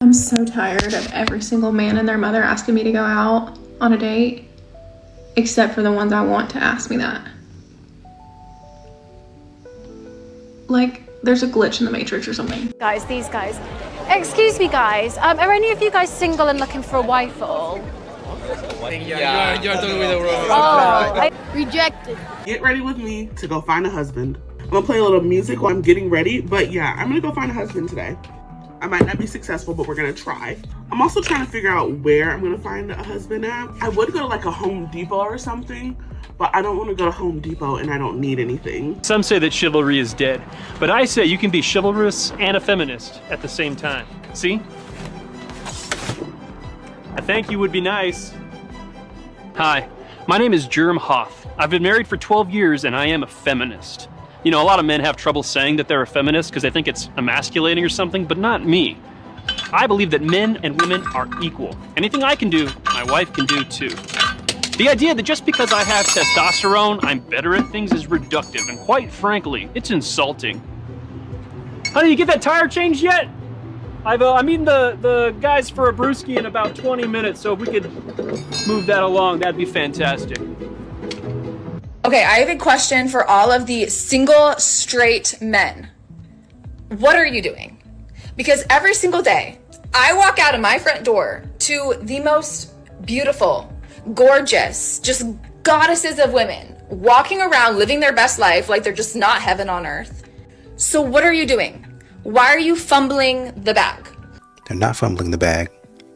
I'm so tired of every single man and their mother asking me to go out on a date, except for the ones I want to ask me that. Like, there's a glitch in the Matrix or something. Guys, these guys. Excuse me, guys. Are any of you guys single and looking for a wife at all? Yeah, you're talking with the wrong. Rejected. Get ready with me to go find a husband. I'm gonna play a little music while I'm getting ready, but yeah, I'm gonna go find a husband today. I might not be successful, but we're gonna try. I'm also trying to figure out where I'm gonna find a husband at. I would go to like a Home Depot or something, but I don't want to go to Home Depot and I don't need anything. Some say that chivalry is dead, but I say you can be chivalrous and a feminist at the same time. See? I think you would be nice. Hi, my name is Germ Hoth. I've been married for 12 years and I am a feminist. You know, a lot of men have trouble saying that they're a feminist because they think it's emasculating or something, but not me. I believe that men and women are equal. Anything I can do, my wife can do too. The idea that just because I have testosterone, I'm better at things is reductive, and quite frankly, it's insulting. Honey, you get that tire changed yet? I'm meeting the guys for a brewski in about 20 minutes, so if we could move that along, that'd be fantastic. Okay, I have a question for all of the single straight men. What are you doing? Because every single day, I walk out of my front door to the most beautiful, gorgeous, just goddesses of women, walking around living their best life like they're just not heaven on earth. So what are you doing? Why are you fumbling the bag? They're not fumbling the bag.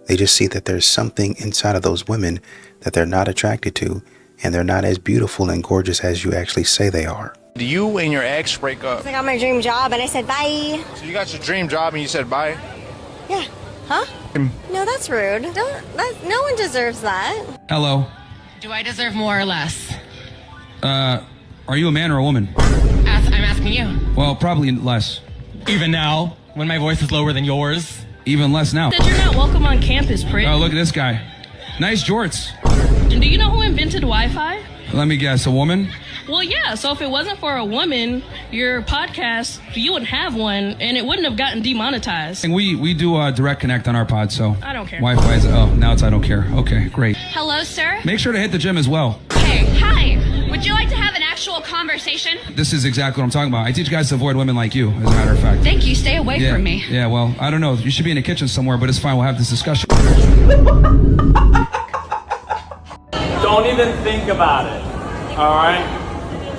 They just see that there's something inside of those women that they're not attracted to, and they're not as beautiful and gorgeous as you actually say they are. Do you and your ex break up? I got my dream job and I said bye. So you got your dream job and you said bye? Yeah. Huh? No, that's rude. No one deserves that. Hello. Do I deserve more or less? Are you a man or a woman? I'm asking you. Well, probably less. Even now, when my voice is lower than yours. Even less now. That you're not welcome on campus, prick. Oh, look at this guy. Nice jorts. Do you know who invented Wi-Fi? Let me guess, a woman? Well, yeah, so if it wasn't for a woman, your podcast, you wouldn't have one, and it wouldn't have gotten demonetized. And we do direct connect on our pod, so... I don't care. Wi-Fi is... Oh, now it's I don't care. Okay, great. Hello, sir? Make sure to hit the gym as well. Hey, hi. Would you like to have an actual conversation? This is exactly what I'm talking about. I teach guys to avoid women like you, as a matter of fact. Thank you. Stay away from me. Yeah, well, I don't know. You should be in a kitchen somewhere, but it's fine. We'll have this discussion. Don't even think about it, all right?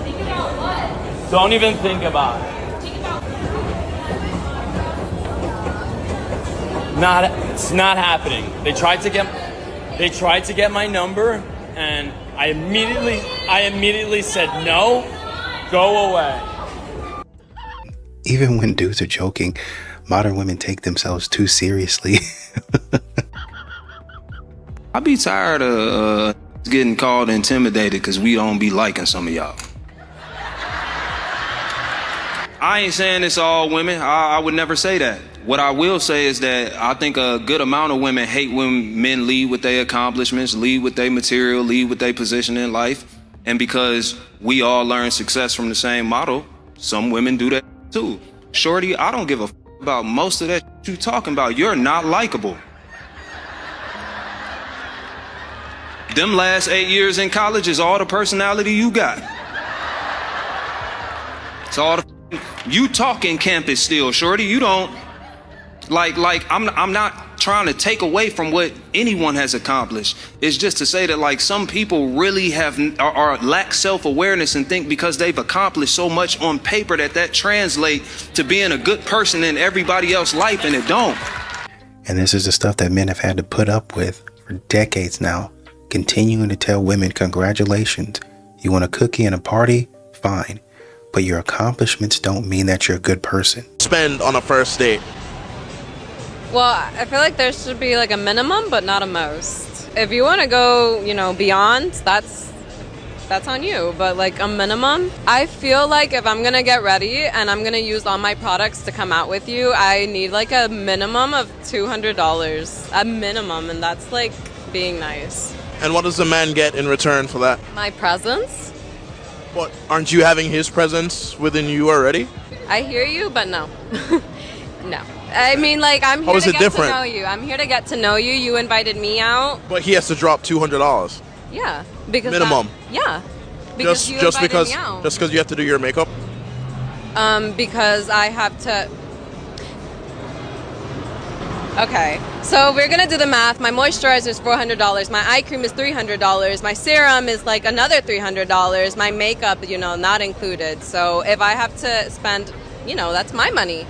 Think about what? Don't even think about it. It's not happening. They tried to get my number, and I immediately said no, go away. Even when dudes are joking, modern women take themselves too seriously. I be tired of getting called intimidated because we don't be liking some of y'all. I ain't saying it's all women. I would never say that. What I will say is that I think a good amount of women hate when men lead with their accomplishments, lead with their material, lead with their position in life. And because we all learn success from the same model, some women do that too. Shorty, I don't give a about most of that you talking about. You're not likable. Them last 8 years in college is all the personality you got. It's all the you talking campus still, shorty. You don't like I'm not trying to take away from what anyone has accomplished. It's just to say that like some people really are lack self-awareness and think because they've accomplished so much on paper that translates to being a good person in everybody else's life, and it don't. And this is the stuff that men have had to put up with for decades now. Continuing to tell women, congratulations, you want a cookie and a party? Fine. But your accomplishments don't mean that you're a good person. Spend on a first date? Well, I feel like there should be like a minimum, but not a most. If you want to go, beyond, that's on you. But like a minimum, I feel like if I'm going to get ready and I'm going to use all my products to come out with you, I need like a minimum of $200. A minimum, and that's like being nice. And what does the man get in return for that? My presence. What, aren't you having his presence within you already? I hear you, but no. No. I mean, like, I'm How here is to it get different? to know you. I'm here to get to know you. You invited me out. But he has to drop $200 Yeah. Because minimum. Yeah. Because you Just invited because me out. you have to do your makeup. Because I have to. Okay, so we're gonna do the math. My moisturizer is $400. My eye cream is $300. My serum is like another $300. My makeup, not included. So if I have to spend, that's my money.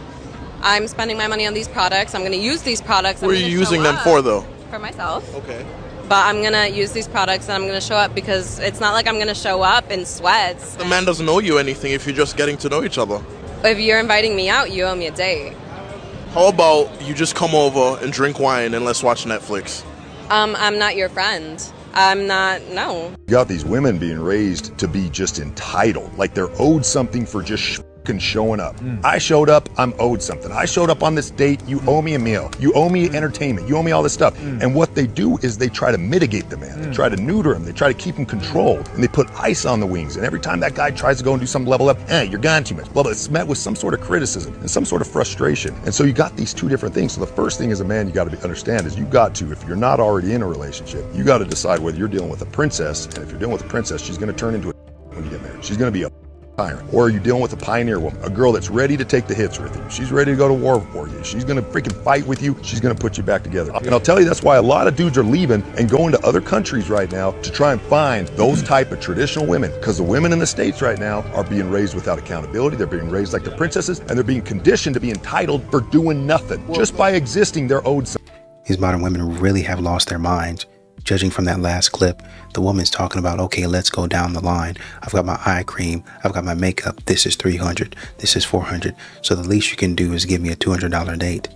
I'm spending my money on these products. I'm gonna use these products. What are you using them for, though? For myself. Okay. But I'm gonna use these products and I'm gonna show up because it's not like I'm gonna show up in sweats. The man doesn't owe you anything if you're just getting to know each other. If you're inviting me out, you owe me a date. How about you just come over and drink wine and let's watch Netflix? I'm not your friend. I'm not, no. You got these women being raised to be just entitled, like they're owed something for just showing up. I showed up, I'm owed something. I showed up on this date, you owe me a meal. You owe me entertainment. You owe me all this stuff. And what they do is they try to mitigate the man. They try to neuter him. They try to keep him controlled. And they put ice on the wings. And every time that guy tries to go and do some level up, you're gone too much. Blah, blah. It's met with some sort of criticism and some sort of frustration. And so you got these two different things. So the first thing as a man you got to understand is you got to, if you're not already in a relationship, you got to decide whether you're dealing with a princess. And if you're dealing with a princess, she's going to turn into a when you get married. She's going to be a tyrant. Or are you dealing with a pioneer woman, a girl that's ready to take the hits with you? She's ready to go to war for you. She's going to freaking fight with you. She's going to put you back together. And I'll tell you, that's why a lot of dudes are leaving and going to other countries right now to try and find those type of traditional women. Because the women in the States right now are being raised without accountability. They're being raised like the princesses, and they're being conditioned to be entitled for doing nothing. Just by existing, they're owed something. These modern women really have lost their minds. Judging from that last clip, the woman's talking about, okay, let's go down the line. I've got my eye cream. I've got my makeup. This is $300. This is $400. So the least you can do is give me a $200 date.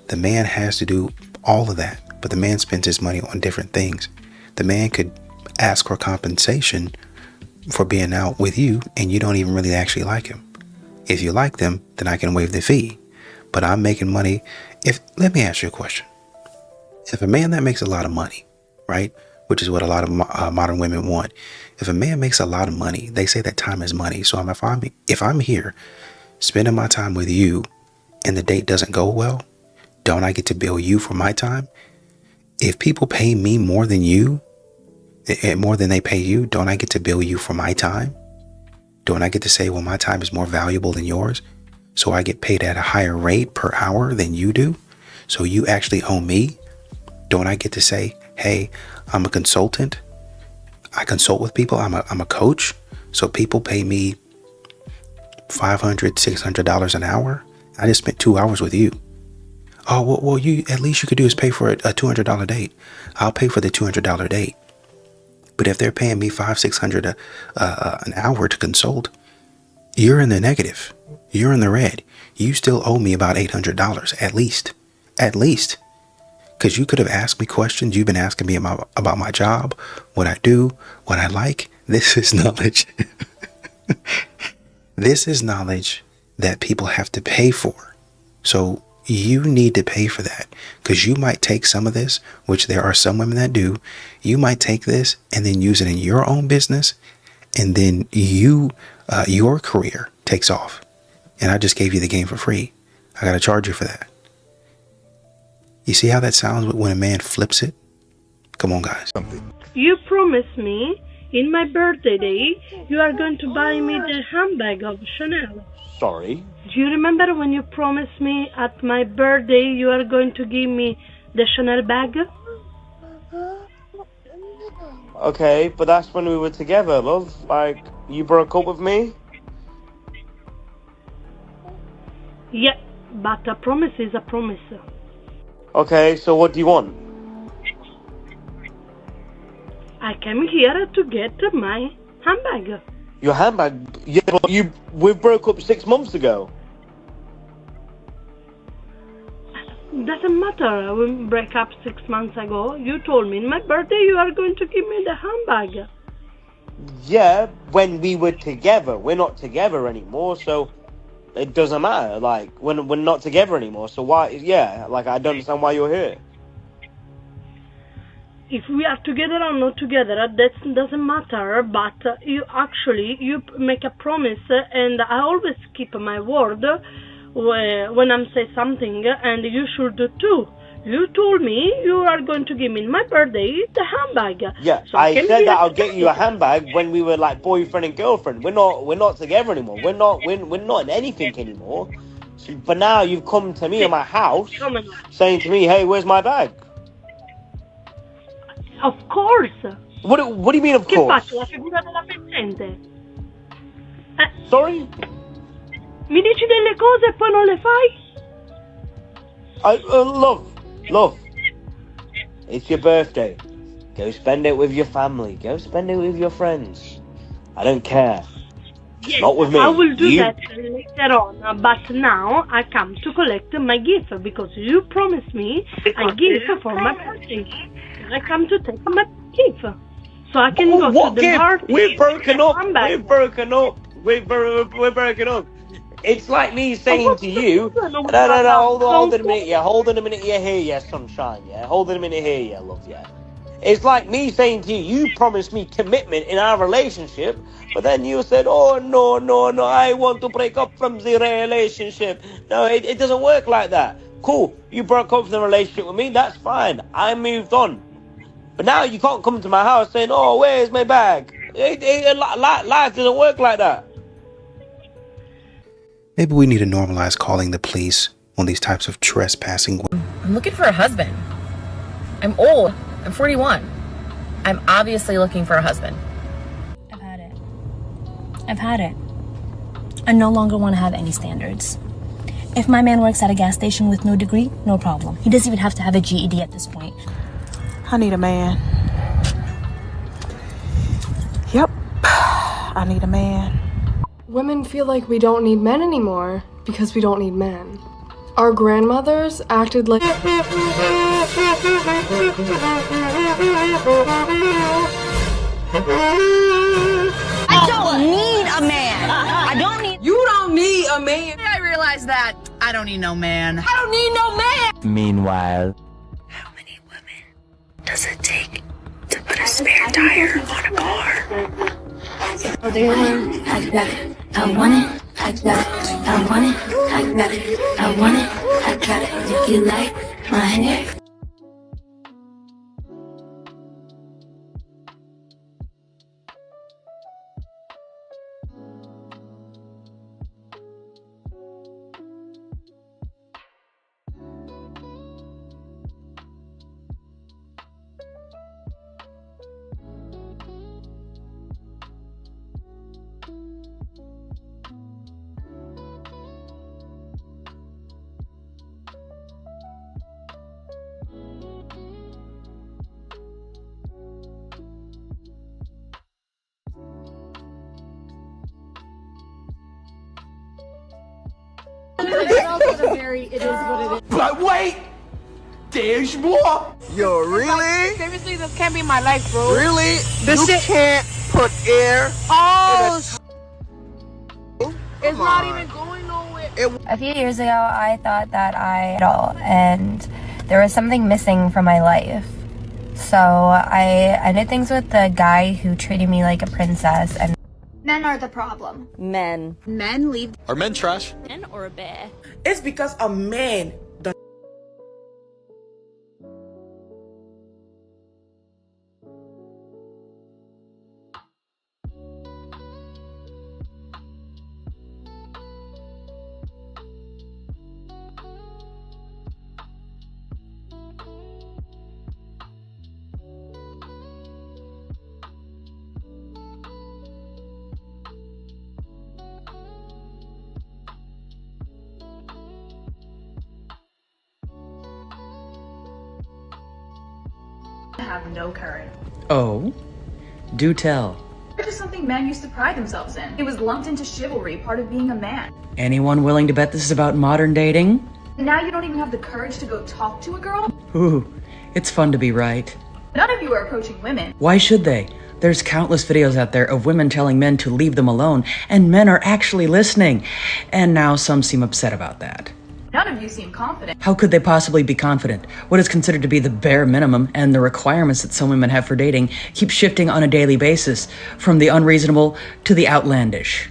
The man has to do all of that, but the man spends his money on different things. The man could ask for compensation for being out with you, and you don't even really actually like him. If you like them, then I can waive the fee. But I'm making money. Let me ask you a question. If a man that makes a lot of money, right, which is what a lot of modern women want. If a man makes a lot of money, they say that time is money. So if I'm here spending my time with you and the date doesn't go well, don't I get to bill you for my time? If people pay me more than you, more than they pay you, don't I get to bill you for my time? Don't I get to say, well, my time is more valuable than yours? So I get paid at a higher rate per hour than you do? So you actually owe me? Don't I get to say, hey, I'm a consultant. I consult with people. I'm a coach. So people pay me $500, $600 an hour. I just spent 2 hours with you. Oh, well, you at least you could do is pay for a $200 date. I'll pay for the $200 date. But if they're paying me $500, $600 an hour to consult, you're in the negative. You're in the red. You still owe me about $800 at least. At least. Because you could have asked me questions. You've been asking me about my job, what I do, what I like. This is knowledge. This is knowledge that people have to pay for. So you need to pay for that, because you might take some of this, which there are some women that do. You might take this and then use it in your own business. And then your career takes off. And I just gave you the game for free. I got to charge you for that. You see how that sounds when a man flips it? Come on, guys. You promised me in my birthday day you are going to buy me the handbag of Chanel. Sorry? Do you remember when you promised me at my birthday you are going to give me the Chanel bag? Okay, but that's when we were together, love. Like, you broke up with me? Yeah, but a promise is a promise. Okay, so what do you want? I came here to get my handbag. Your handbag? Yeah, but we broke up 6 months ago. Doesn't matter. We break up 6 months ago. You told me in my birthday you are going to give me the handbag. Yeah, when we were together. We're not together anymore, so it doesn't matter. Like, when we're not together anymore, so why? Yeah, like, I don't understand why you're here. If we are together or not together, that doesn't matter. But you make a promise, and I always keep my word. when I'm say something, and you should do too. You told me you are going to give me my birthday the handbag. Yeah, So I can said be that I'll get you a handbag when we were like boyfriend and girlfriend. We're not together anymore. We're not in anything anymore. So, but now you've come to me in my house saying to me, "Hey, where's my bag?" Of course. What do you mean, of Che course? faccio? La figura della pezzente? Sorry? Mi dici delle cose e poi non le fai? Love, it's your birthday. Go spend it with your family. Go spend it with your friends. I don't care. Yes, Not with me. I will do You- that later on, but now I come to collect my gift because you promised me a gift for my birthday. And I come to take my gift. So I can go what to the gift? party. We're broken up. Come back. We're broken up. We're broken up. It's like me saying to you, no, hold on a minute, yeah, hold on a minute, yeah, here, yeah, sunshine, yeah, hold on a minute here, yeah, love, yeah. It's like me saying to you, you promised me commitment in our relationship, but then you said, oh, no, I want to break up from the relationship. No, it doesn't work like that. Cool, you broke up from the relationship with me, that's fine, I moved on. But now you can't come to my house saying, oh, where's my bag? Life doesn't work like that. Maybe we need to normalize calling the police on these types of trespassing women. I'm looking for a husband. I'm old. I'm 41. I'm obviously looking for a husband. I've had it. I no longer want to have any standards. If my man works at a gas station with no degree, no problem. He doesn't even have to have a GED at this point. I need a man. Yep, I need a man. Women feel like we don't need men anymore because we don't need men. Our grandmothers acted like... I don't need a man. I don't need... You don't need a man. I realized that I don't need no man. I don't need no man. Meanwhile, Does it take to put a spare tire on a car? Oh, they were... I got it. I want it. I got it. I want it. I got it. I want it. I got it. If you like my hair. but wait, there's more. Yo, really? Seriously, this can't be my life, bro. Really? This shit can't put air. Oh, It's not even going nowhere. A few years ago, I thought that and there was something missing from my life. So I did things with the guy who treated me like a princess, and Men are the problem. Men leave. Are men trash? Men or a bear? It's because a man does. Have no courage. Oh? Do tell. It's just something men used to pride themselves in. It was lumped into chivalry, part of being a man. Anyone willing to bet this is about modern dating? Now you don't even have the courage to go talk to a girl? Ooh, it's fun to be right. None of you are approaching women. Why should they? There's countless videos out there of women telling men to leave them alone, and men are actually listening. And now some seem upset about that. None of you seem confident. How could they possibly be confident? What is considered to be the bare minimum and the requirements that some women have for dating keep shifting on a daily basis, from the unreasonable to the outlandish.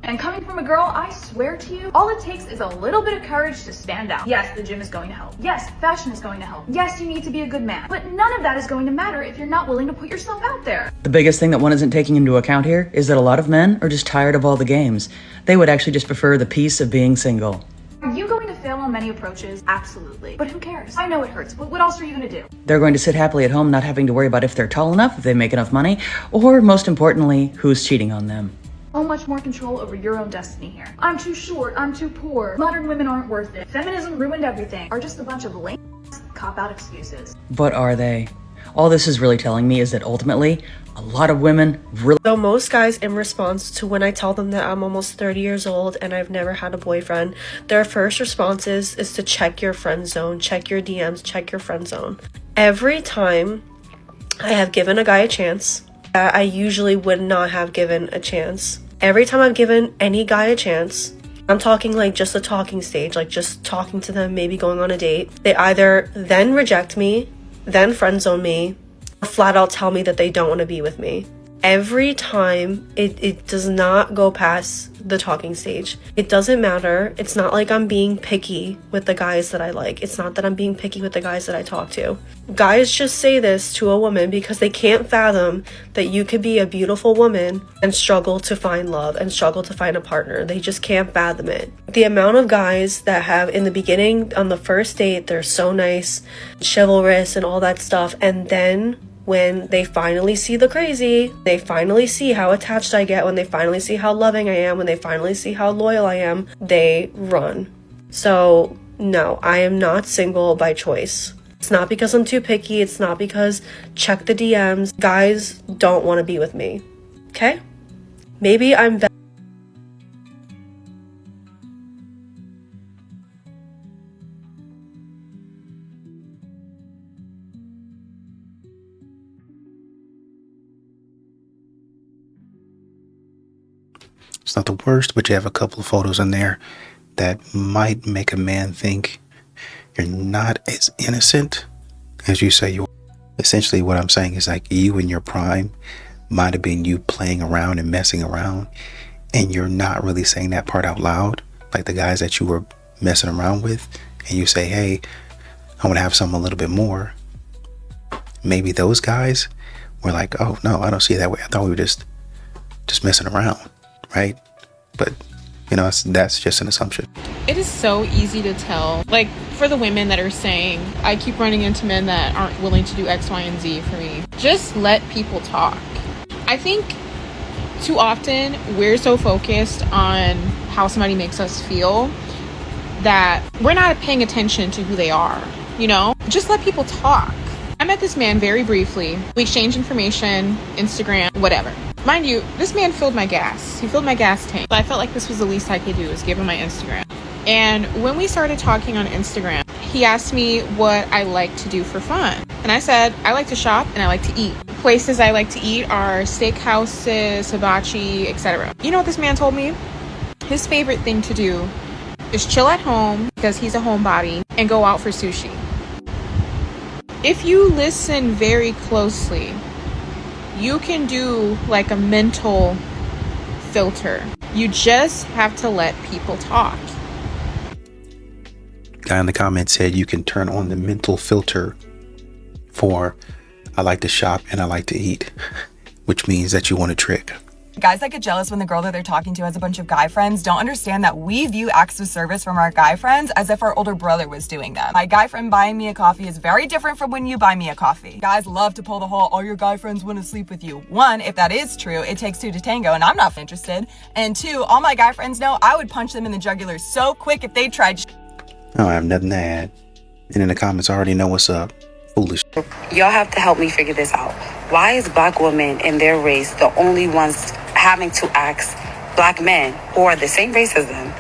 And coming from a girl, I swear to you, all it takes is a little bit of courage to stand out. Yes, the gym is going to help. Yes, fashion is going to help. Yes, you need to be a good man. But none of that is going to matter if you're not willing to put yourself out there. The biggest thing that one isn't taking into account here is that a lot of men are just tired of all the games. They would actually just prefer the peace of being single. Are you going to fail on many approaches? Absolutely. But who cares? I know it hurts, but what else are you going to do? They're going to sit happily at home not having to worry about if they're tall enough, if they make enough money, or most importantly, who's cheating on them. So much more control over your own destiny here. I'm too short, I'm too poor, modern women aren't worth it, feminism ruined everything, are just a bunch of lame cop-out excuses. But are they? All this is really telling me is that ultimately, a lot of women really... So most guys, in response to when I tell them that I'm almost 30 years old and I've never had a boyfriend, their first response is to check your friend zone, check your DMs, check your friend zone. Every time I have given a guy a chance, I usually would not have given a chance. Every time I've given any guy a chance, I'm talking like just a talking stage, like just talking to them, maybe going on a date, they either then reject me, then friend zone me, or flat out tell me that they don't want to be with me. Every time it does not go past the talking stage. It doesn't matter. It's not like I'm being picky with the guys that I like. It's not that I'm being picky with the guys that I talk to. Guys just say this to a woman because they can't fathom that you could be a beautiful woman and struggle to find love and struggle to find a partner. They just can't fathom it. The amount of guys that have in the beginning on the first date, they're so nice, chivalrous and all that stuff, and then when they finally see the crazy, they finally see how attached I get, when they finally see how loving I am, when they finally see how loyal I am, they run. So no, I am not single by choice. It's not because I'm too picky. It's not because check the DMs. Guys don't want to be with me. Okay? Maybe I'm It's not the worst, but you have a couple of photos in there that might make a man think you're not as innocent as you say you are. Essentially what I'm saying is like you in your prime might have been you playing around and messing around, and you're not really saying that part out loud, like the guys that you were messing around with, and you say, hey, I want to have something a little bit more. Maybe those guys were like, oh no, I don't see it that way. I thought we were just messing around, right? But you know, that's just an assumption. It is so easy to tell. Like for the women that are saying, I keep running into men that aren't willing to do X, Y, and Z for me. Just let people talk. I think too often we're so focused on how somebody makes us feel that we're not paying attention to who they are, you know? Just let people talk. I met this man very briefly. We exchanged information, Instagram, whatever. Mind you, this man filled my gas. He filled my gas tank. So I felt like this was the least I could do, was give him my Instagram. And when we started talking on Instagram, he asked me what I like to do for fun. And I said, I like to shop and I like to eat. Places I like to eat are steakhouses, hibachi, etc. You know what this man told me? His favorite thing to do is chill at home, because he's a homebody, and go out for sushi. If you listen very closely, you can do like a mental filter. You just have to let people talk. Guy in the comments said you can turn on the mental filter for I like to shop and I like to eat, which means that you want to trick. Guys that get jealous when the girl that they're talking to has a bunch of guy friends don't understand that we view acts of service from our guy friends as if our older brother was doing them. My guy friend buying me a coffee is very different from when you buy me a coffee. Guys love to pull the whole, all your guy friends want to sleep with you. One, if that is true, it takes two to tango and I'm not interested. And two, all my guy friends know I would punch them in the jugular so quick if they tried. Oh, I have nothing to add. And in the comments, I already know what's up. Foolish. Y'all have to help me figure this out. Why is black women in their race the only ones having to ask black men who are the same race as them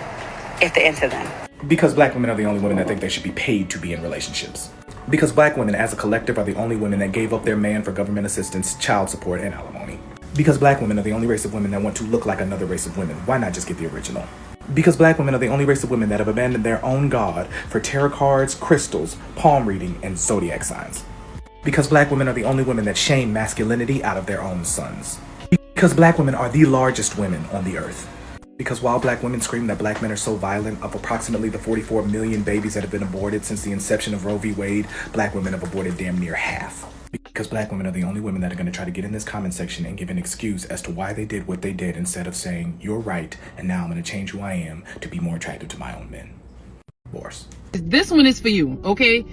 if they're into them? Because black women are the only women that think they should be paid to be in relationships. Because black women as a collective are the only women that gave up their man for government assistance, child support, and alimony. Because black women are the only race of women that want to look like another race of women. Why not just get the original? Because black women are the only race of women that have abandoned their own god for tarot cards, crystals, palm reading, and zodiac signs. Because black women are the only women that shame masculinity out of their own sons. Because black women are the largest women on the earth. Because while black women scream that black men are so violent, of approximately the 44 million babies that have been aborted since the inception of Roe v. Wade, black women have aborted damn near half. Because black women are the only women that are going to try to get in this comment section and give an excuse as to why they did what they did, instead of saying, you're right, and now I'm going to change who I am to be more attractive to my own men. Boris. This one is for you, okay?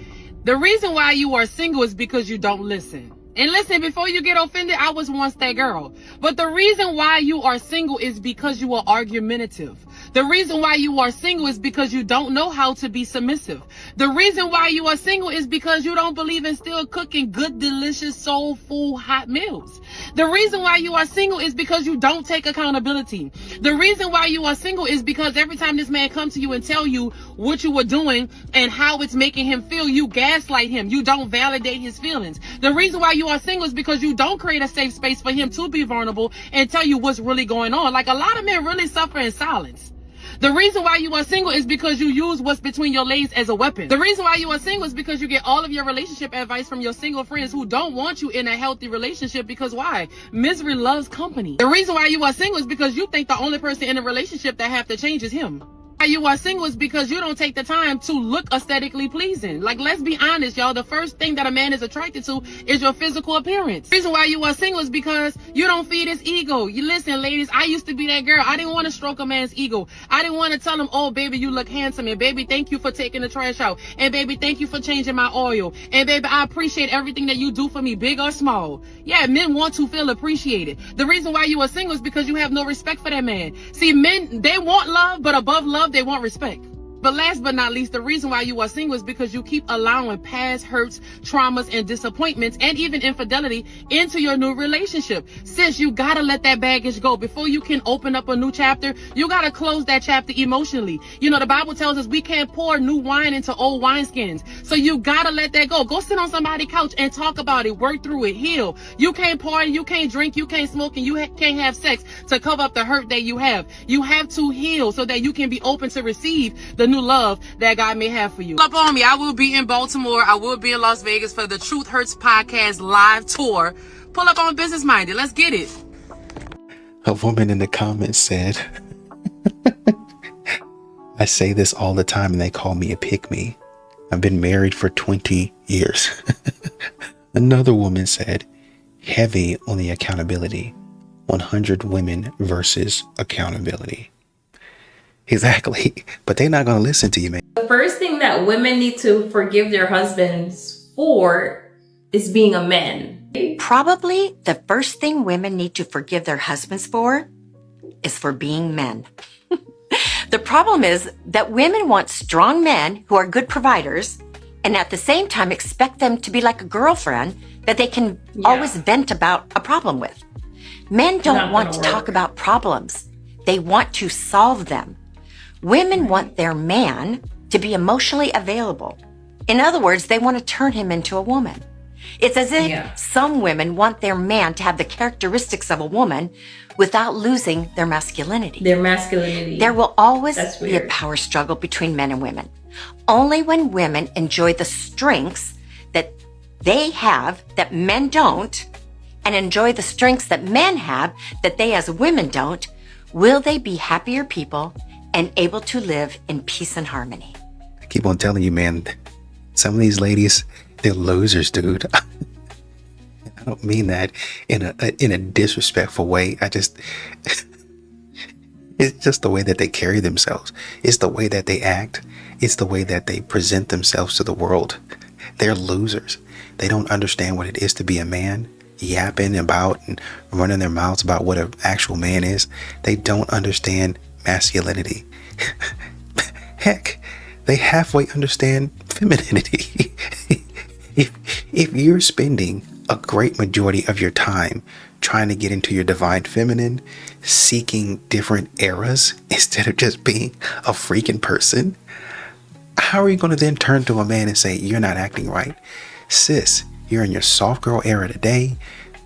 The reason why you are single is because you don't listen. And listen, before you get offended, I was once that girl. But the reason why you are single is because you are argumentative. The reason why you are single is because you don't know how to be submissive. The reason why you are single is because you don't believe in still cooking good, delicious, soulful, hot meals. The reason why you are single is because you don't take accountability. The reason why you are single is because every time this man comes to you and tell you what you were doing and how it's making him feel, you gaslight him. You don't validate his feelings. The reason why you are single is because you don't create a safe space for him to be vulnerable and tell you what's really going on. Like, a lot of men really suffer in silence. The reason why you are single is because you use what's between your legs as a weapon. The reason why you are single is because you get all of your relationship advice from your single friends who don't want you in a healthy relationship, because why? Misery loves company. The reason why you are single is because you think the only person in a relationship that have to change is him. Why you are single is because you don't take the time to look aesthetically pleasing. Like, let's be honest, y'all. The first thing that a man is attracted to is your physical appearance. The reason why you are single is because you don't feed his ego. You listen, ladies, I used to be that girl. I didn't want to stroke a man's ego. I didn't want to tell him, oh, baby, you look handsome. And baby, thank you for taking the trash out. And baby, thank you for changing my oil. And baby, I appreciate everything that you do for me, big or small. Yeah, men want to feel appreciated. The reason why you are single is because you have no respect for that man. See, men, they want love, but above love, they want respect. But last but not least, the reason why you are single is because you keep allowing past hurts, traumas, and disappointments, and even infidelity into your new relationship. Sis, you gotta let that baggage go. Before you can open up a new chapter, you gotta close that chapter emotionally. You know, the Bible tells us we can't pour new wine into old wineskins. So you gotta let that go. Go sit on somebody's couch and talk about it, work through it, heal. You can't party, you can't drink, you can't smoke, and you can't have sex to cover up the hurt that you have. You have to heal so that you can be open to receive the new love that God may have for you. Pull up on me. I will be in Baltimore. I will be in Las Vegas for the Truth Hurts Podcast live tour. Pull up on Business Minded. Let's get it. A woman in the comments said, I say this all the time and they call me a pick-me. I've been married for 20 years. Another woman said, heavy on the accountability. 100 women versus accountability. Exactly. But they're not going to listen to you, man. The first thing that women need to forgive their husbands for is being a man. Probably the first thing women need to forgive their husbands for is for being men. The problem is that women want strong men who are good providers and at the same time expect them to be like a girlfriend that they can always vent about a problem with. Men don't want to talk about problems. They want to solve them. Women want their man to be emotionally available. In other words, they want to turn him into a woman. It's as if some women want their man to have the characteristics of a woman without losing their masculinity. There will always be a power struggle between men and women. Only when women enjoy the strengths that they have that men don't, and enjoy the strengths that men have that they as women don't, will they be happier people and able to live in peace and harmony. I keep on telling you, man, some of these ladies, they're losers, dude. I don't mean that in a disrespectful way. It's just the way that they carry themselves. It's the way that they act. It's the way that they present themselves to the world. They're losers. They don't understand what it is to be a man, yapping about and running their mouths about what an actual man is. They don't understand masculinity. Heck, they halfway understand femininity. If you're spending a great majority of your time trying to get into your divine feminine, seeking different eras instead of just being a freaking person, how are you going to then turn to a man and say, you're not acting right? Sis, you're in your soft girl era today,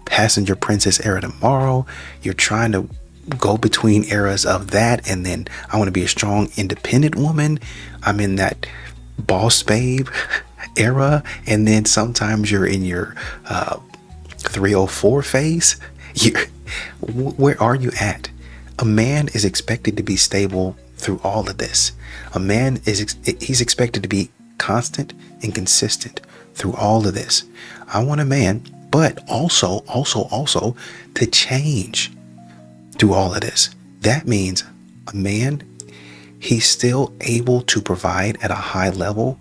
passenger princess era tomorrow. You're trying to go between eras of that, and then I want to be a strong independent woman. I'm in that boss babe era, and then sometimes you're in your 304 phase. Where are you at? A man is expected to be stable through all of this. A man he's expected to be constant and consistent through all of this. I want a man, but also to change through all of this. That means a man, he's still able to provide at a high level,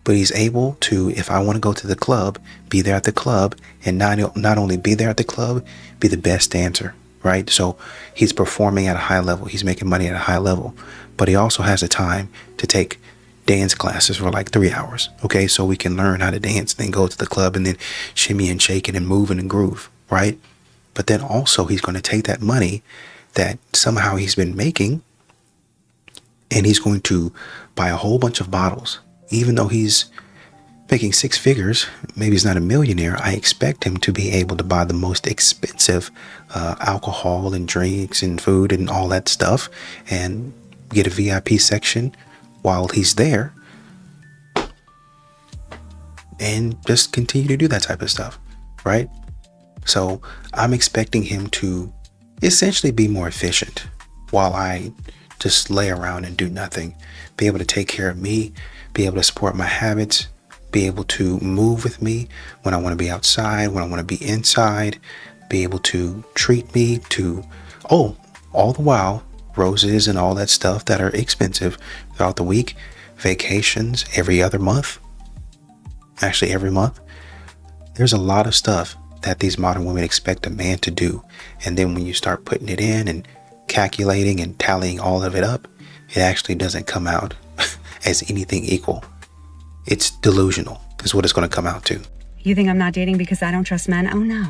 but he's able to, if I want to go to the club, be there at the club, and not only be there at the club, be the best dancer, right? So he's performing at a high level. He's making money at a high level, but he also has the time to take dance classes for like 3 hours. Okay, so we can learn how to dance, then go to the club and then shimmy and shake it and move and groove, right? But then also he's going to take that money that somehow he's been making, and he's going to buy a whole bunch of bottles. Even though he's making 6 figures, maybe he's not a millionaire, I expect him to be able to buy the most expensive alcohol and drinks and food and all that stuff, and get a VIP section while he's there, and just continue to do that type of stuff, right? So I'm expecting him to essentially be more efficient while I just lay around and do nothing. Be able to take care of me, be able to support my habits, be able to move with me when I want to be outside, when I want to be inside, be able to treat me to, all the while, roses and all that stuff that are expensive throughout the week, vacations every other month, actually every month. There's a lot of stuff that these modern women expect a man to do. And then when you start putting it in and calculating and tallying all of it up, it actually doesn't come out as anything equal. It's delusional is what it's going to come out to. You think I'm not dating because I don't trust men? Oh no,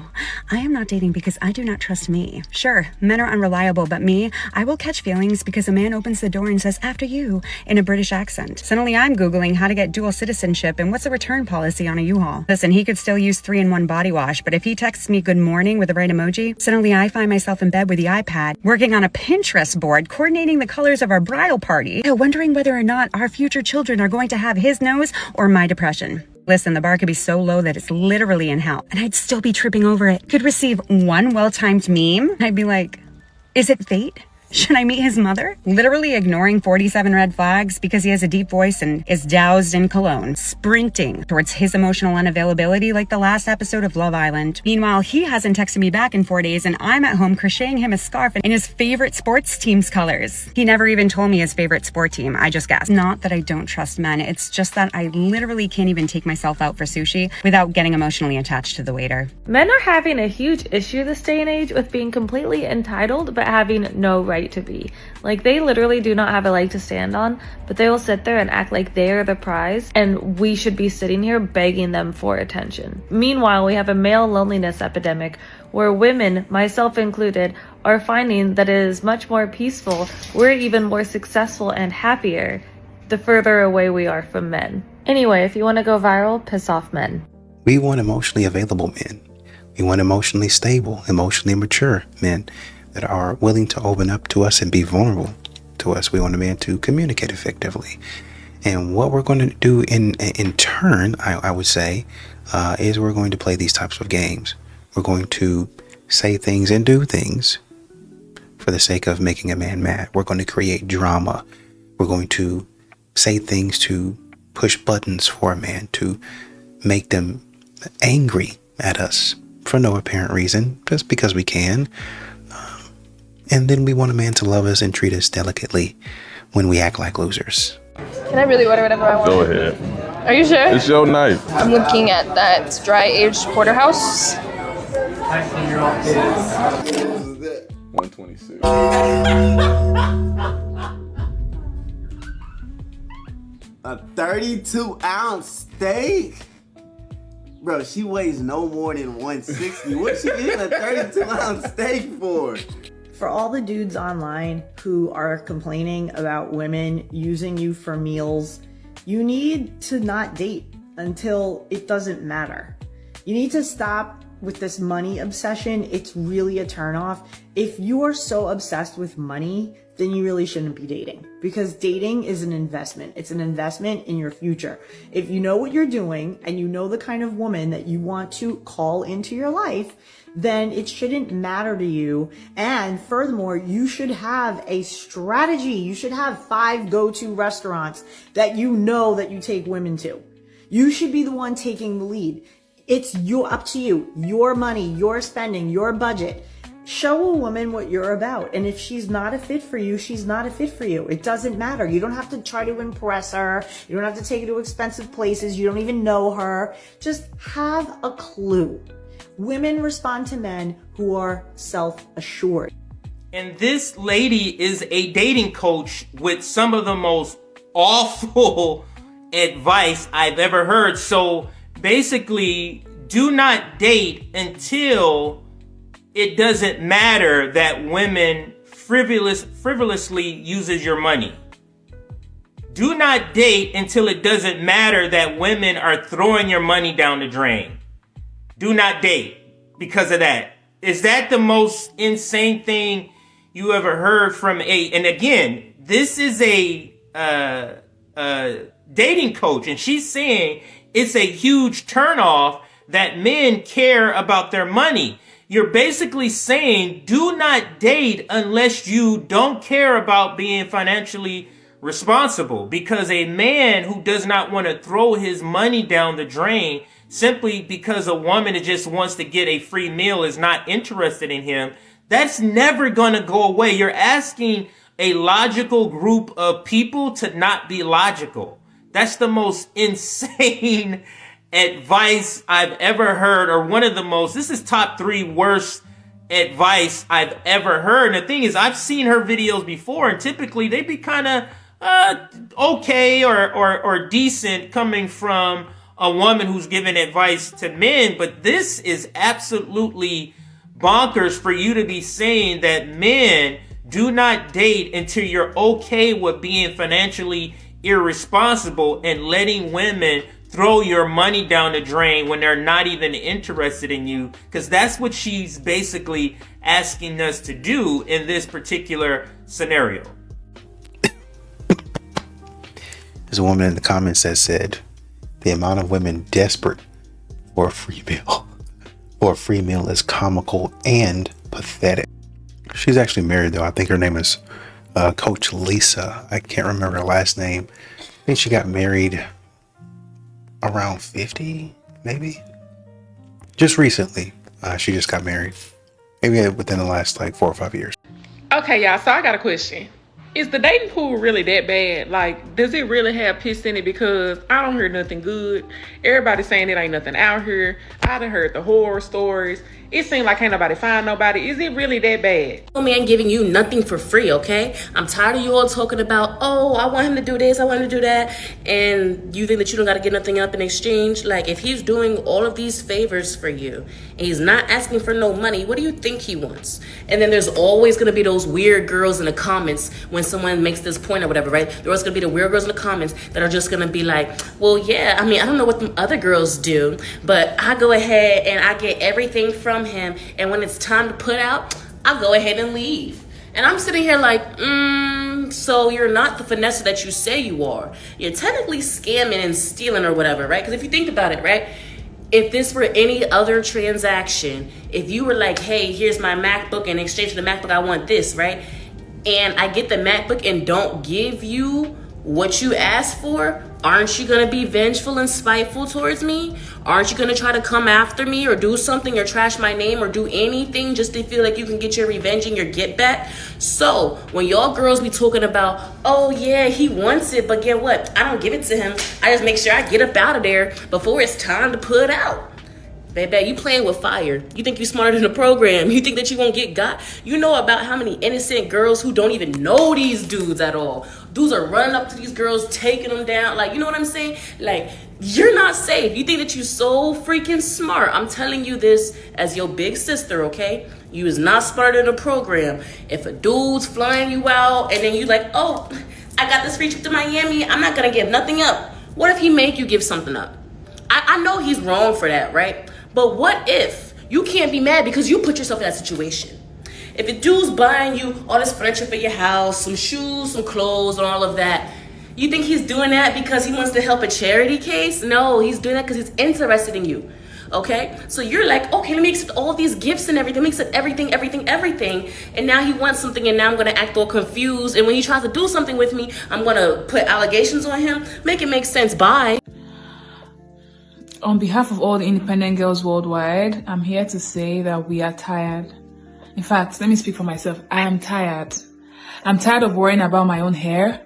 I am not dating because I do not trust me. Sure, men are unreliable, but me, I will catch feelings because a man opens the door and says, "After you," in a British accent. Suddenly I'm Googling how to get dual citizenship and what's a return policy on a U-Haul. Listen, he could still use 3-in-1 body wash, but if he texts me good morning with the right emoji, suddenly I find myself in bed with the iPad, working on a Pinterest board, coordinating the colors of our bridal party, wondering whether or not our future children are going to have his nose or my depression. Listen, the bar could be so low that it's literally in hell, and I'd still be tripping over it. Could receive one well-timed meme, I'd be like, is it fate? Should I meet his mother? Literally ignoring 47 red flags because he has a deep voice and is doused in cologne, sprinting towards his emotional unavailability like the last episode of Love Island. Meanwhile, he hasn't texted me back in 4 days, and I'm at home crocheting him a scarf in his favorite sports team's colors. He never even told me his favorite sport team. I just guessed. Not that I don't trust men. It's just that I literally can't even take myself out for sushi without getting emotionally attached to the waiter. Men are having a huge issue this day and age with being completely entitled but having no right to be. Like, they literally do not have a leg to stand on, but they will sit there and act like they are the prize and we should be sitting here begging them for attention. Meanwhile, we have a male loneliness epidemic where women, myself included, are finding that it is much more peaceful, we're even more successful and happier the further away we are from men. Anyway, if you want to go viral, piss off men. We want emotionally available men. We want emotionally stable, emotionally mature men that are willing to open up to us and be vulnerable to us. We want a man to communicate effectively. And what we're going to do in turn, I would say, is we're going to play these types of games. We're going to say things and do things for the sake of making a man mad. We're going to create drama. We're going to say things to push buttons for a man, to make them angry at us for no apparent reason, just because we can. And then we want a man to love us and treat us delicately when we act like losers. Can I really order whatever I want? Go ahead. Are you sure? It's your night. I'm looking at that dry-aged porterhouse. 126. A 32-ounce steak? Bro, she weighs no more than 160. What's she eating a 32-ounce steak for? For all the dudes online who are complaining about women using you for meals, you need to not date until it doesn't matter. You need to stop with this money obsession. It's really a turnoff. If you are so obsessed with money then you really shouldn't be dating, because dating is an investment. It's an investment in your future. If you know what you're doing and you know the kind of woman that you want to call into your life, then it shouldn't matter to you. And furthermore, you should have a strategy. You should have 5 go-to restaurants that you know that you take women to. You should be the one taking the lead. It's up to you, your money, your spending, your budget. Show a woman what you're about. And if she's not a fit for you, she's not a fit for you. It doesn't matter. You don't have to try to impress her. You don't have to take her to expensive places. You don't even know her. Just have a clue. Women respond to men who are self-assured. And this lady is a dating coach with some of the most awful advice I've ever heard. So basically, do not date until it doesn't matter that women frivolously uses your money. Do not date until it doesn't matter that women are throwing your money down the drain. Do not date because of that. Is that the most insane thing you ever heard from and again, this is a dating coach, and she's saying it's a huge turnoff that men care about their money. You're basically saying do not date unless you don't care about being financially responsible, because a man who does not want to throw his money down the drain simply because a woman that just wants to get a free meal is not interested in him, that's never going to go away. You're asking a logical group of people to not be logical. That's the most insane advice I've ever heard, or one of the most, this is top 3 worst advice I've ever heard. And the thing is, I've seen her videos before, and typically they be kind of okay or decent coming from a woman who's giving advice to men. But this is absolutely bonkers for you to be saying that men do not date until you're okay with being financially irresponsible and letting women throw your money down the drain when they're not even interested in you, because that's what she's basically asking us to do in this particular scenario. There's a woman in the comments that said the amount of women desperate for a free meal is comical and pathetic. She's actually married though. I think her name is Coach Lisa. I can't remember her last name. I think she got married around 50, maybe. Just recently, she just got married. Maybe within the last 4 or 5 years. Okay, y'all, so I got a question. Is the dating pool really that bad? Like, does it really have piss in it? Because I don't hear nothing good. Everybody's saying it ain't nothing out here. I done heard the horror stories. It seems like ain't nobody find nobody. Is it really that bad? No man giving you nothing for free, okay? I'm tired of you all talking about, oh, I want him to do this, I want him to do that, and you think that you don't got to get nothing up in exchange? Like, if he's doing all of these favors for you and he's not asking for no money, what do you think he wants? And then there's always going to be those weird girls in the comments when someone makes this point or whatever, right? There's going to be the weird girls in the comments that are just going to be like, well, yeah, I mean, I don't know what them other girls do, but I go ahead and I get everything from him, and when it's time to put out, I'll go ahead and leave. And I'm sitting here like, so you're not the finesse that you say you are. You're technically scamming and stealing or whatever, right? Because if you think about it, right? If this were any other transaction, if you were like, hey, here's my MacBook, in exchange for the MacBook, I want this, right? And I get the MacBook and don't give you what you asked for, aren't you gonna be vengeful and spiteful towards me? Aren't you gonna try to come after me or do something or trash my name or do anything just to feel like you can get your revenge and your get back? So when y'all girls be talking about, oh yeah, he wants it, but get what? I don't give it to him. I just make sure I get up out of there before it's time to put out. Baby, you playing with fire. You think you smarter than the program. You think that you won't get got? You know about how many innocent girls who don't even know these dudes at all. Dudes are running up to these girls, taking them down. Like, you know what I'm saying? Like, you're not safe. You think that you're so freaking smart. I'm telling you this as your big sister, okay? You is not smarter than the program. If a dude's flying you out and then you like, oh, I got this free trip to Miami, I'm not gonna give nothing up. What if he make you give something up? I know he's wrong for that, right? But what if you can't be mad because you put yourself in that situation? If a dude's buying you all this furniture for your house, some shoes, some clothes, and all of that, you think he's doing that because he wants to help a charity case? No, he's doing that because he's interested in you. Okay? So you're like, okay, let me accept all these gifts and everything. Let me accept everything. And now he wants something, and now I'm going to act all confused. And when he tries to do something with me, I'm going to put allegations on him. Make it make sense. Bye. On behalf of all the independent girls worldwide, I'm here to say that we are tired. In fact, let me speak for myself. I am tired. I'm tired of worrying about my own hair,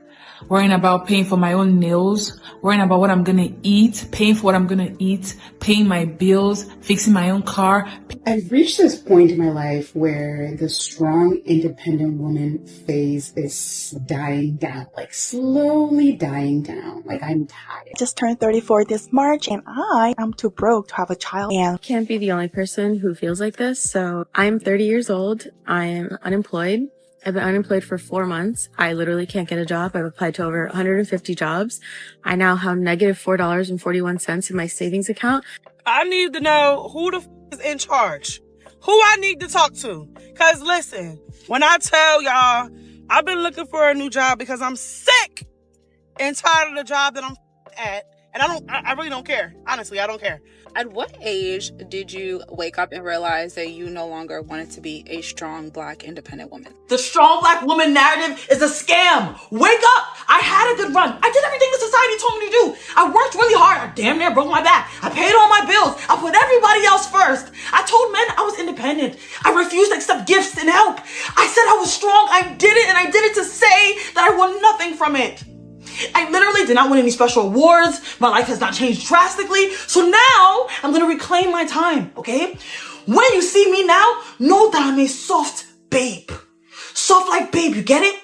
worrying about paying for my own nails, worrying about what I'm gonna eat, paying for what I'm gonna eat, paying my bills, fixing my own car. I've reached this point in my life where the strong, independent woman phase is dying down, like slowly dying down. Like, I'm tired. Just turned 34 this March, and I am too broke to have a child. And Can't be the only person who feels like this. So I'm 30 years old. I am unemployed. I've been unemployed for 4 months. I literally can't get a job. I've applied to over 150 jobs. I now have negative $4.41 in my savings account. I need to know who the is in charge. Who I need to talk to. Cause listen, when I tell y'all, I've been looking for a new job because I'm sick and tired of the job that I'm at. And I really don't care. Honestly, I don't care. At what age did you wake up and realize that you no longer wanted to be a strong Black independent woman? The strong Black woman narrative is a scam. Wake up! I had a good run. I did everything the society told me to do. I worked really hard. I damn near broke my back. I paid all my bills. I put everybody else first. I told men I was independent. I refused to accept gifts and help. I said I was strong. I did it, and I did it to say that I want nothing from it. I literally did not win any special awards. My life has not changed drastically. So now I'm going to reclaim my time, okay? When you see me now, know that I'm a soft babe. Soft like babe, you get it?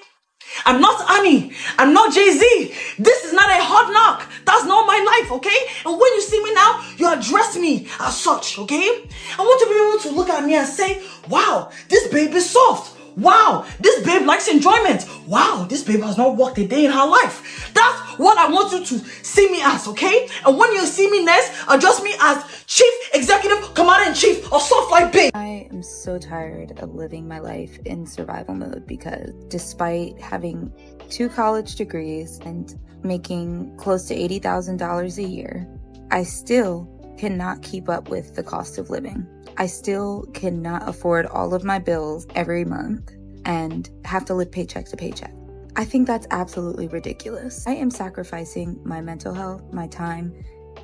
I'm not Annie. I'm not Jay-Z. This is not a hard knock. That's not my life, okay? And when you see me now, you address me as such, okay? I want to be able to look at me and say, wow, this babe is soft. Wow, this babe likes enjoyment. Wow, this babe has not worked a day in her life. That's what I want you to see me as, okay? And when you see me next, address me as Chief Executive Commander-in-Chief of Soft Like Babe. I am so tired of living my life in survival mode because despite having 2 college degrees and making close to $80,000 a year, I still cannot keep up with the cost of living. I still cannot afford all of my bills every month and have to live paycheck to paycheck. I think that's absolutely ridiculous. I am sacrificing my mental health, my time,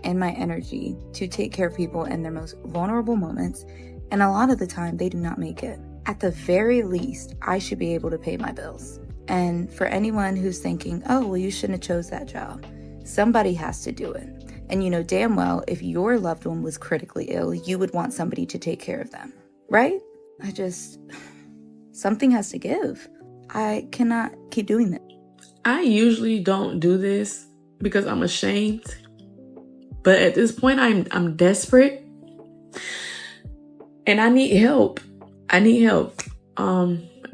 and my energy to take care of people in their most vulnerable moments, and a lot of the time they do not make it. At the very least, I should be able to pay my bills. And for anyone who's thinking, oh, well, you shouldn't have chose that job, somebody has to do it. And you know damn well, if your loved one was critically ill, you would want somebody to take care of them, right? Something has to give. I cannot keep doing this. I usually don't do this because I'm ashamed. But at this point, I'm desperate. And I need help. I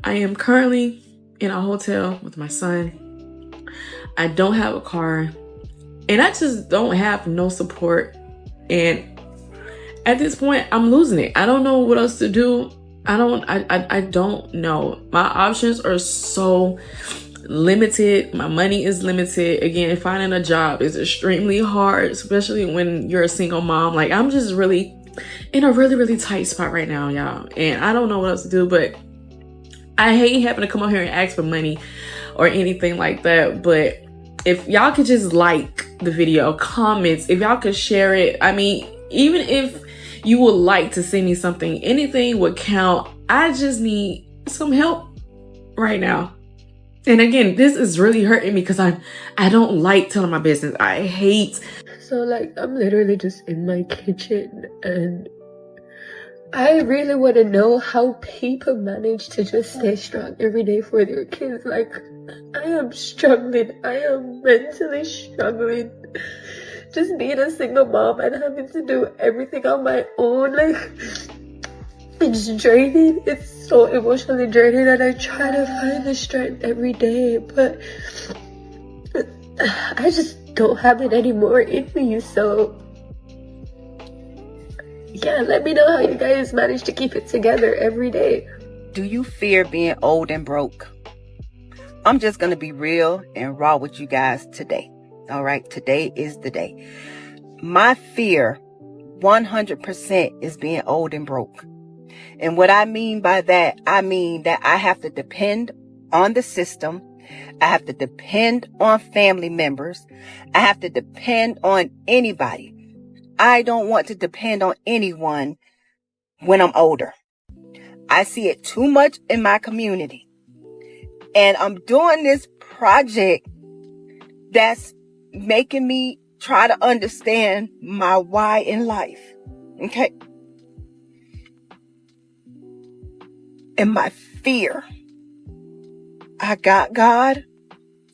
am currently in a hotel with my son. I don't have a car. And I just don't have no support. And at this point, I'm losing it. I don't know what else to do. I don't know. My options are so limited. My money is limited. Again, finding a job is extremely hard, especially when you're a single mom. Like, I'm just really in a really tight spot right now, y'all. And I don't know what else to do, but I hate having to come up here and ask for money or anything like that. But if y'all could just like the video, comments, if y'all could share it. I mean, even if you would like to send me something, anything would count. I just need some help right now. And again, this is really hurting me because I don't like telling my business. I hate. So like, I'm literally just in my kitchen and I really want to know how people manage to just stay strong every day for their kids. Like, I am struggling. I am mentally struggling. Just being a single mom and having to do everything on my own. Like, it's draining. It's so emotionally draining, and I try to find the strength every day, but I just don't have it anymore in me. So yeah, let me know how you guys manage to keep it together every day. Do you fear being old and broke? I'm just going to be real and raw with you guys today. All right, today is the day. My fear 100% is being old and broke. And what I mean by that, I mean that I have to depend on the system. I have to depend on family members. I have to depend on anybody. I don't want to depend on anyone when I'm older. I see it too much in my community. And I'm doing this project that's making me try to understand my why in life. Okay? And my fear. I got God.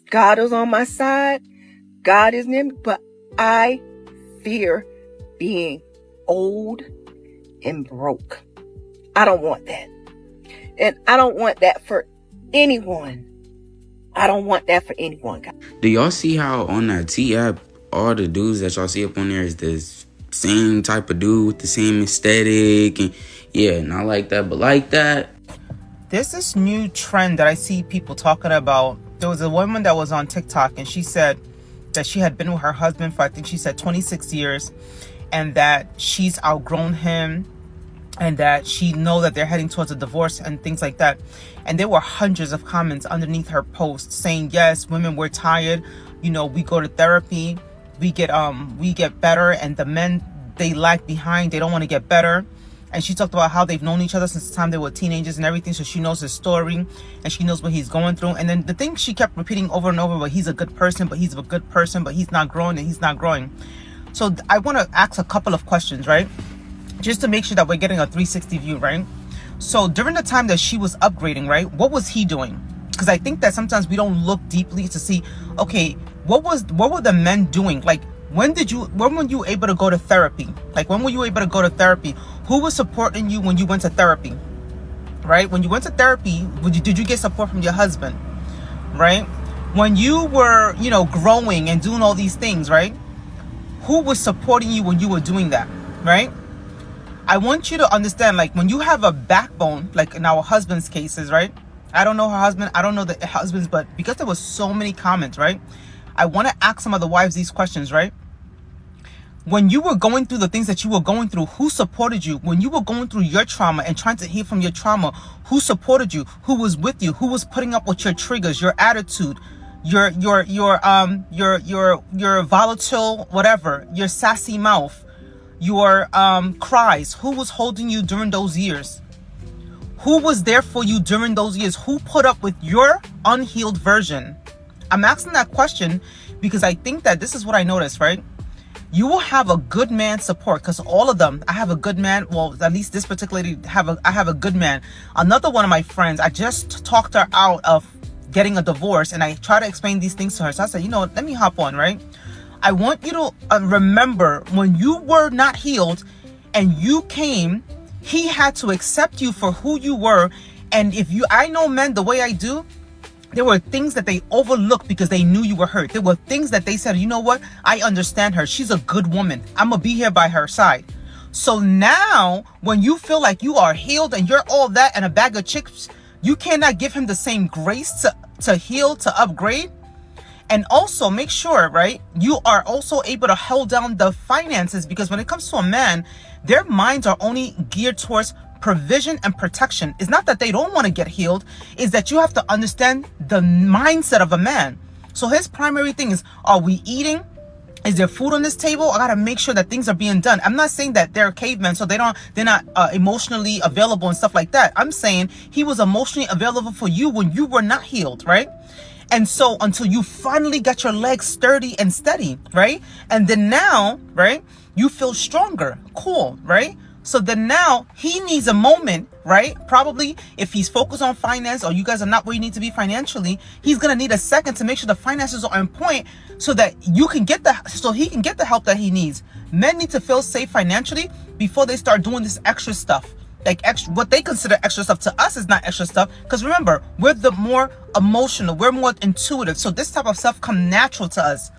God is on my side. God is near me. But I fear being old and broke. I don't want that. And I don't want that for anyone. I don't want that for anyone, guys. Do y'all see how on that T app, all the dudes that y'all see up on there is this same type of dude with the same aesthetic? And yeah, not like that, but like that. There's this new trend that I see people talking about. There was a woman that was on TikTok and she said that she had been with her husband for, I think she said 26 years, and that she's outgrown him and that she know that they're heading towards a divorce and things like that. And there were hundreds of comments underneath her post saying, yes, women, we're tired. You know, we go to therapy, we get better, and the men, they lag behind. They don't want to get better. And she talked about how they've known each other since the time they were teenagers and everything. So she knows his story and she knows what he's going through. And then the thing she kept repeating over and over, but he's a good person, but he's a good person, but he's not growing and he's not growing. So I want to ask a couple of questions, right? Just to make sure that we're getting a 360 view, right? So during the time that she was upgrading, right? What was he doing? Because I think that sometimes we don't look deeply to see, okay, what were the men doing? Like, when were you able to go to therapy? Like, when were you able to go to therapy? Who was supporting you when you went to therapy? Right? When you went to therapy, did you get support from your husband? Right? When you were, growing and doing all these things, right? Who was supporting you when you were doing that? Right? I want you to understand, like, when you have a backbone, like in our husband's cases, right? I don't know her husband. I don't know the husbands, but because there was so many comments, right? I want to ask some of the wives these questions, right? When you were going through the things that you were going through, who supported you? When you were going through your trauma and trying to heal from your trauma, who supported you? Who was with you? Who was putting up with your triggers, your attitude, your volatile, whatever, your sassy mouth, your cries? Who was holding you during those years? Who was there for you during those years? Who put up with your unhealed version? I'm asking that question because I think that this is what I noticed, right? You will have a good man support, because all of them, I have a good man. Well, at least this particular lady, I have a good man. Another one of my friends, I just talked her out of getting a divorce, and I try to explain these things to her. So I said, let me hop on, right? I want you to remember when you were not healed and you came, he had to accept you for who you were. And I know men the way I do, there were things that they overlooked because they knew you were hurt. There were things that they said, you know what? I understand her. She's a good woman. I'm going to be here by her side. So now when you feel like you are healed and you're all that and a bag of chips, you cannot give him the same grace to heal, to upgrade. And also make sure, right, you are also able to hold down the finances, because when it comes to a man, their minds are only geared towards provision and protection. It's not that they don't want to get healed, is that you have to understand the mindset of a man. So his primary thing is, are we eating? Is there food on this table? I gotta make sure that things are being done. I'm not saying that they're cavemen, so they're not emotionally available and stuff like that. I'm saying he was emotionally available for you when you were not healed, right? And so until you finally got your legs sturdy and steady, right? And then now, right, you feel stronger, cool, right? So then now he needs a moment, right? Probably if he's focused on finance, or you guys are not where you need to be financially, he's going to need a second to make sure the finances are on point so that he can get the help that he needs. Men need to feel safe financially before they start doing this extra stuff. Like what they consider extra stuff to us is not extra stuff. Because remember, we're the more emotional, we're more intuitive. So this type of stuff comes natural to us.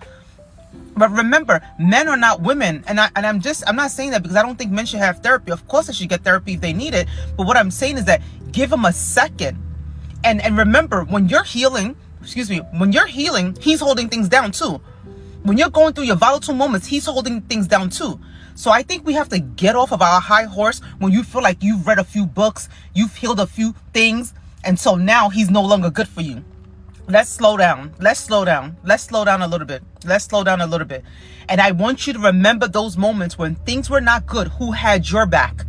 But remember, men are not women. And I'm not saying that because I don't think men should have therapy. Of course they should get therapy if they need it. But what I'm saying is that Give him a second. And remember, when you're healing, he's holding things down too. When you're going through your volatile moments, he's holding things down too. So I think we have to get off of our high horse when you feel like you've read a few books, you've healed a few things, and so now he's no longer good for you. Let's slow down. Let's slow down. Let's slow down a little bit. Let's slow down a little bit. And I want you to remember those moments when things were not good. Who had your back?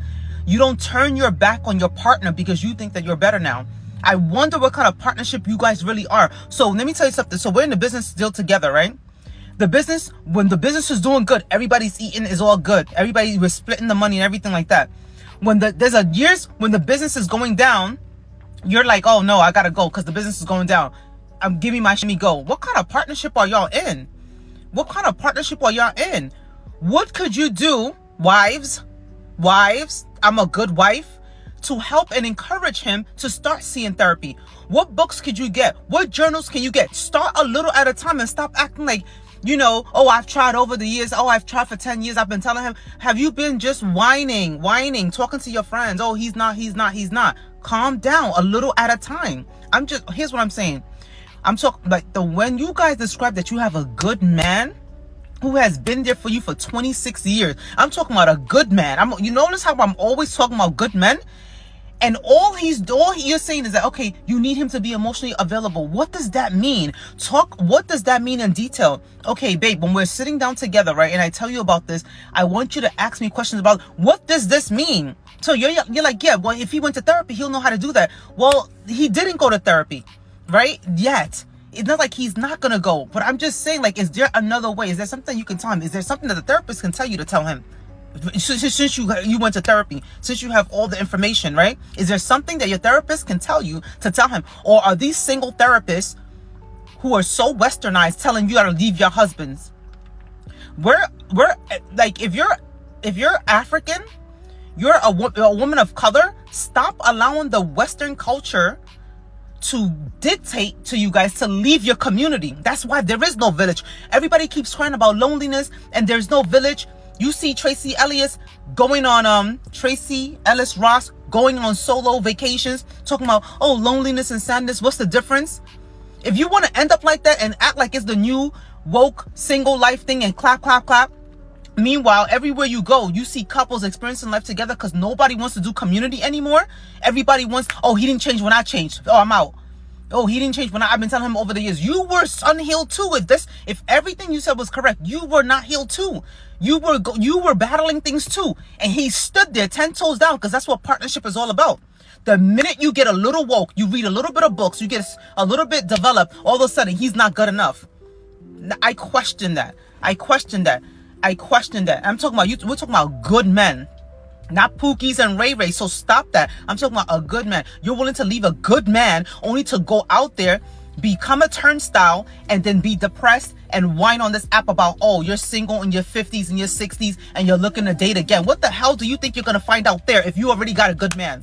You don't turn your back on your partner because you think that you're better now. I wonder what kind of partnership you guys really are. So let me tell you something. So we're in the business still together, right? The business, when the business is doing good, everybody's eating, is all good. Everybody, we're splitting the money and everything like that. When there's a years when the business is going down, you're like, oh no, I gotta go because the business is going down. Give me my shimmy go. What kind of partnership are y'all in? What kind of partnership are y'all in? What could you do, wives, I'm a good wife, to help and encourage him to start seeing therapy? What books could you get? What journals can you get? Start a little at a time and stop acting like, you know, oh, I've tried over the years. Oh, I've tried for 10 years. I've been telling him. Have you been just whining, talking to your friends? Oh, he's not. Calm down a little at a time. Here's what I'm saying. I'm talking like when you guys describe that you have a good man who has been there for you for 26 years. I'm talking about a good man. You notice how I'm always talking about good men? And all you're saying is that, okay, you need him to be emotionally available. What does that mean? What does that mean in detail? Okay, babe, when we're sitting down together, right, and I tell you about this, I want you to ask me questions about, what does this mean? So you're like, yeah, well, if he went to therapy, he'll know how to do that. Well, he didn't go to therapy, right? Yet. It's not like he's not gonna go, but I'm just saying, like, is there another way? Is there something you can tell him? Is there something that the therapist can tell you to tell him? Since you went to therapy, since you have all the information, right? Is there something that your therapist can tell you to tell him? Or are these single therapists who are so westernized telling you how to leave your husbands? We're like, if you're African, you're a woman of color, stop allowing the Western culture to dictate to you guys to leave your community. That's why there is no village. Everybody keeps crying about loneliness and there's no village. You see Tracy Ellis Ross going on solo vacations, talking about, oh, loneliness and sadness. What's the difference? If you want to end up like that and act like it's the new woke single life thing and clap, clap, clap. Meanwhile, everywhere you go, you see couples experiencing life together because nobody wants to do community anymore. Everybody wants, oh, he didn't change when I changed. Oh, I'm out. Oh, he didn't change when I've been telling him over the years. You were unhealed too. If everything you said was correct, you were not healed too. You were battling things too. And he stood there 10 toes down because that's what partnership is all about. The minute you get a little woke, you read a little bit of books, you get a little bit developed, all of a sudden he's not good enough. I question that. I'm talking about you. We're talking about good men, not Pookies and Ray Ray. So stop that. I'm talking about a good man. You're willing to leave a good man only to go out there, become a turnstile, and then be depressed and whine on this app about, oh, you're single in your 50s and your 60s and you're looking to date again. What the hell do you think you're going to find out there if you already got a good man?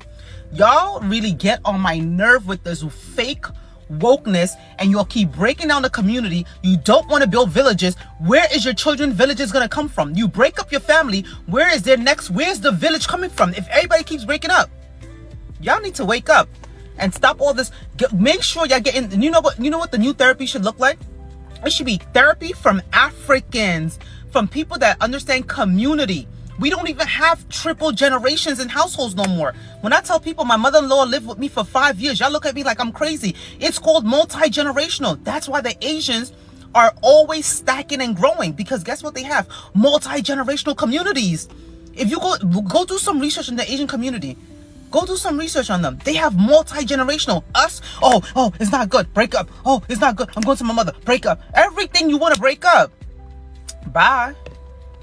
Y'all really get on my nerve with this fake wokeness, and you'll keep breaking down the community. You don't want to build villages. Where is your children villages going to come from? You break up your family. Where's the village coming from if everybody keeps breaking up? Y'all need to wake up and stop all this. Make sure y'all get in. You know what the new therapy should look like? It should be therapy from Africans, from people that understand community. We don't even have triple generations in households no more. When I tell people my mother-in-law lived with me for 5 years, y'all look at me like I'm crazy. It's called multi-generational. That's why the Asians are always stacking and growing, because guess what they have? Multi-generational communities. If you go do some research in the Asian community, go do some research on them. They have multi-generational. Us, oh, it's not good. Break up. Oh, it's not good. I'm going to my mother. Break up. Everything you want to break up. Bye.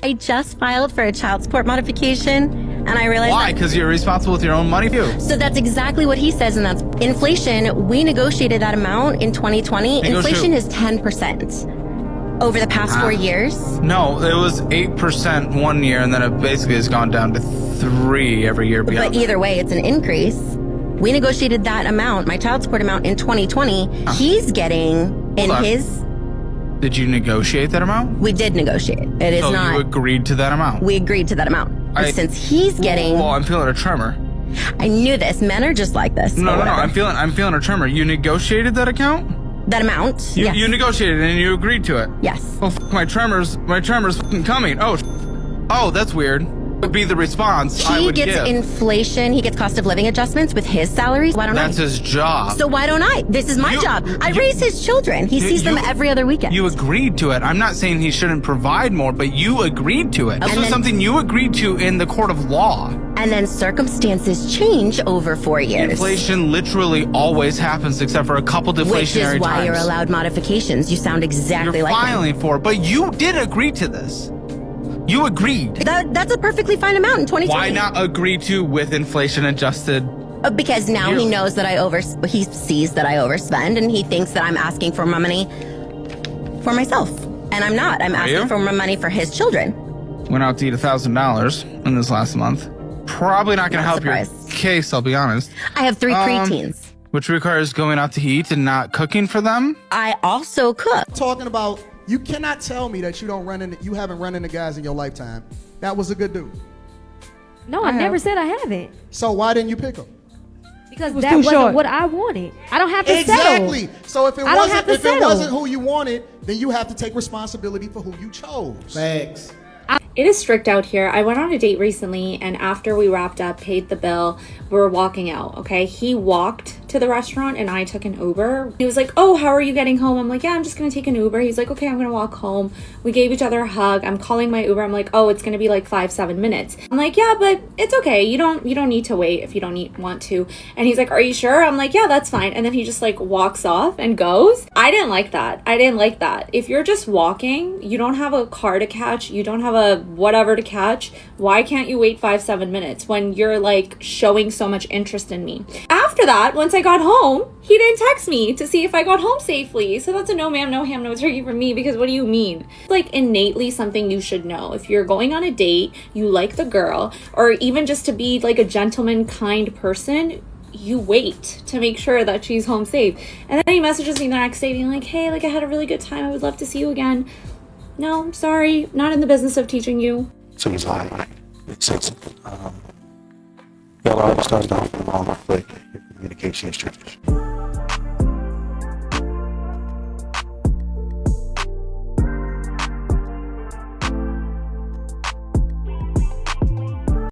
I just filed for a child support modification, and I realized why? Because you're responsible with your own money too. So that's exactly what he says, and that's inflation. We negotiated that amount in 2020. Inflation is 10% over the past 4 years. No, it was 8% 1 year, and then it basically has gone down to 3 every year beyond. But either way, it's an increase. We negotiated that amount, my child support amount, in 2020. He's getting his. Did you negotiate that amount? We did negotiate. It is not. You agreed to that amount? We agreed to that amount. Since he's getting. Well, I'm feeling a tremor. I knew this. Men are just like this. No. I'm feeling a tremor. You negotiated that account? That amount? You, yes. you negotiated and you agreed to it? Yes. Oh, my tremor's fucking coming. Oh, that's weird. Would be the response I would give. He gets inflation. He gets cost of living adjustments with his salary. Why don't I? That's his job. So why don't I? This is my job. I raise his children. He sees them every other weekend. You agreed to it. I'm not saying he shouldn't provide more, but you agreed to it. This was something you agreed to in the court of law. And then circumstances change over 4 years. Inflation literally always happens except for a couple deflationary times. Which is why you're allowed modifications. You sound exactly like him. You're filing for it, but you did agree to this. You agreed. That's a perfectly fine amount in 2020. Why not agree to with inflation adjusted? Because now he knows that he sees that I overspend, and he thinks that I'm asking for my money for myself. And I'm not. I'm asking for my money for his children. Went out to eat $1,000 in this last month. Probably not going to help your case, I'll be honest. I have 3 preteens. Which requires going out to eat and not cooking for them? I also cook. Talking about, you cannot tell me that you haven't run into guys in your lifetime. That was a good dude. No, I never said I haven't. So why didn't you pick him? Because that wasn't what I wanted. I don't have to settle. Exactly. So if it wasn't who you wanted, then you have to take responsibility for who you chose. Thanks. It is strict out here. I went on a date recently, and after we wrapped up, paid the bill, we were walking out, okay? He walked to the restaurant, and I took an Uber. He was like, oh, how are you getting home? I'm like, yeah, I'm just gonna take an Uber. He's like, okay, I'm gonna walk home. We gave each other a hug. I'm calling my Uber. I'm like, oh, it's gonna be like 5-7 minutes. I'm like, yeah, but it's okay. You don't need to wait if you don't want to. And he's like, are you sure? I'm like, yeah, that's fine. And then he just like walks off and goes. I didn't like that. If you're just walking, you don't have a car to catch, you don't have a whatever to catch, why can't you wait 5-7 minutes when you're like showing so much interest in me? After that, once I got home, he didn't text me to see if I got home safely. So that's a no ma'am, no ham, no turkey for me, because what do you mean? Like innately something you should know. If you're going on a date, you like the girl, or even just to be like a gentleman, kind person, you wait to make sure that she's home safe. And then he messages me the next day being like, hey, like I had a really good time. I would love to see you again. No, I'm sorry. Not in the business of teaching you. So he's like, since y'all already started off on the wrong foot, your communication is trash.